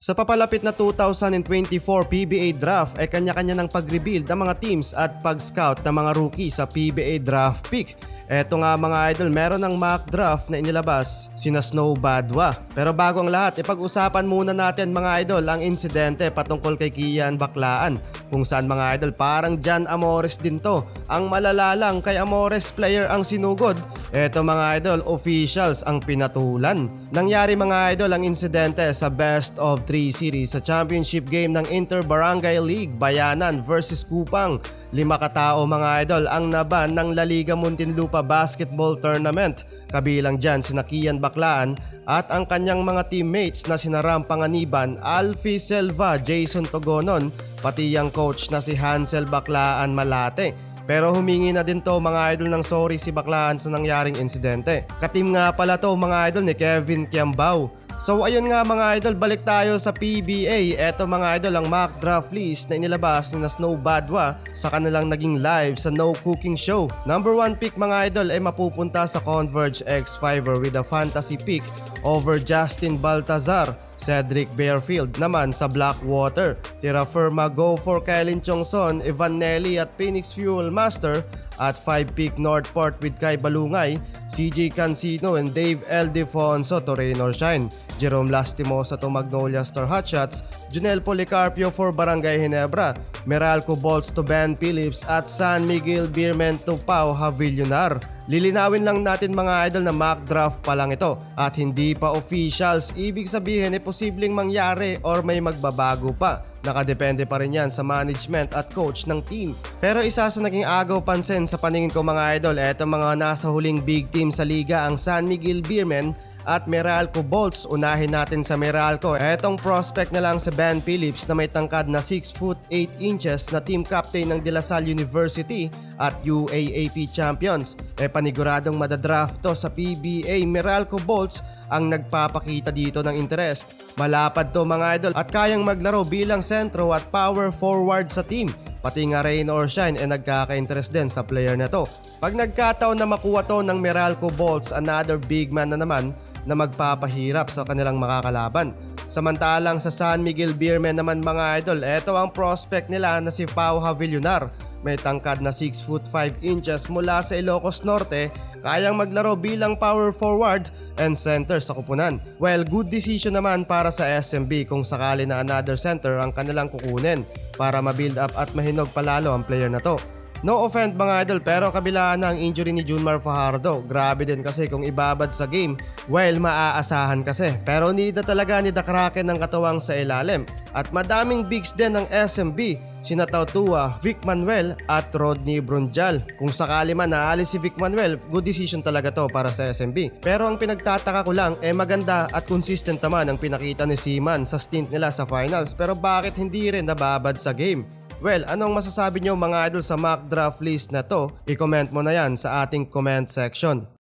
Sa papalapit na 2024 PBA Draft ay kanya-kanya ng pag-rebuild ng mga teams at pag-scout ng mga rookie sa PBA Draft Pick. Eto nga mga idol, meron ng mock draft na inilabas sina Snow Badwa. Pero bago ang lahat, ipag-usapan muna natin mga idol ang insidente patungkol kay Kian Baclaan. Kung saan mga idol parang Jan Amores din to. Ang malalalang kay Amores player ang sinugod. Eto mga idol, officials ang pinatulan. Nangyari mga idol ang insidente sa best of 3 series sa championship game ng Inter-Barangay League Bayanan versus Kupang. 5 katao mga idol ang naban ng La Liga Muntinlupa Basketball Tournament. Kabilang dyan sina Kian Baclaan at ang kanyang mga teammates na sina Ram Panganiban, Alfie Selva, Jason Togonon, pati ang coach na si Hansel Baclaan Malate. Pero humingi na din to mga idol ng sorry si Baclaan sa nangyaring insidente. Katim nga pala to mga idol ni Kevin Kiambao. So ayun nga mga idol, balik tayo sa PBA. Eto mga idol ang mock draft list na inilabas ni Snow Badwa sa kanilang naging live sa No Cooking Show. Number 1 pick mga idol ay mapupunta sa Converge X Fiverr with a fantasy pick over Justin Baltazar. Cedric Bearfield naman sa Blackwater. Tira Firma go for Kylin Chongson, Evan Nelly at Phoenix Fuel Master. At 5 pick Northport with Kai Balungay, CJ Cancino and Dave L. Defonso to Rain or Shine. Jerome Lastimosa to Magnolia Star Hotshots, Junel Policarpio for Barangay Ginebra, Meralco Bolts to Ben Phillips at San Miguel Beerman to Pau Havillonar. Lilinawin lang natin mga idol na mock draft pa lang ito at hindi pa officials. Ibig sabihin ay posibleng mangyari or may magbabago pa. Nakadepende pa rin yan sa management at coach ng team. Pero isa sa naging agaw pansin sa paningin ko mga idol, eto mga nasa huling big team sa liga ang San Miguel Beerman at Meralco Bolts. Unahin natin sa Meralco. Etong prospect na lang si Ben Phillips na may tangkad na 6 foot 8 inches na team captain ng De La Salle University at UAAP champions. Paniguradong madadraft to sa PBA. Meralco Bolts ang nagpapakita dito ng interest. Malapad to mga idol at kayang maglaro bilang sentro at power forward sa team. Pati nga Rain or Shine nagkaka-interest din sa player na to. Pag nagkataon na makuha to ng Meralco Bolts, another big man na naman na magpapahirap sa kanilang makakalaban. Samantalang sa San Miguel Beerman naman mga idol, eto ang prospect nila na si Pau Havillonar. May tangkad na 6 foot 5 inches mula sa Ilocos Norte, kayang maglaro bilang power forward and center sa kupunan. Well, good decision naman para sa SMB kung sakali na another center ang kanilang kukunin para ma-build up at mahinog palalo ang player na to. No offense mga idol, pero kabilaan na ang injury ni Junmar Fajardo. Grabe din kasi kung ibabad sa game, well maaasahan kasi. Pero nida talaga ni The Kraken ng katawang sa ilalim. At madaming bigs din ng SMB, sina Tautua, Vic Manuel at Rodney Brunjal. Kung sakali man naalis si Vic Manuel, good decision talaga to para sa SMB. Pero ang pinagtataka ko lang, maganda at consistent naman ang pinakita ni Seaman sa stint nila sa finals. Pero bakit hindi rin nababad sa game? Well, anong masasabi nyo mga idol sa mock draft list na to? I-comment mo na yan sa ating comment section.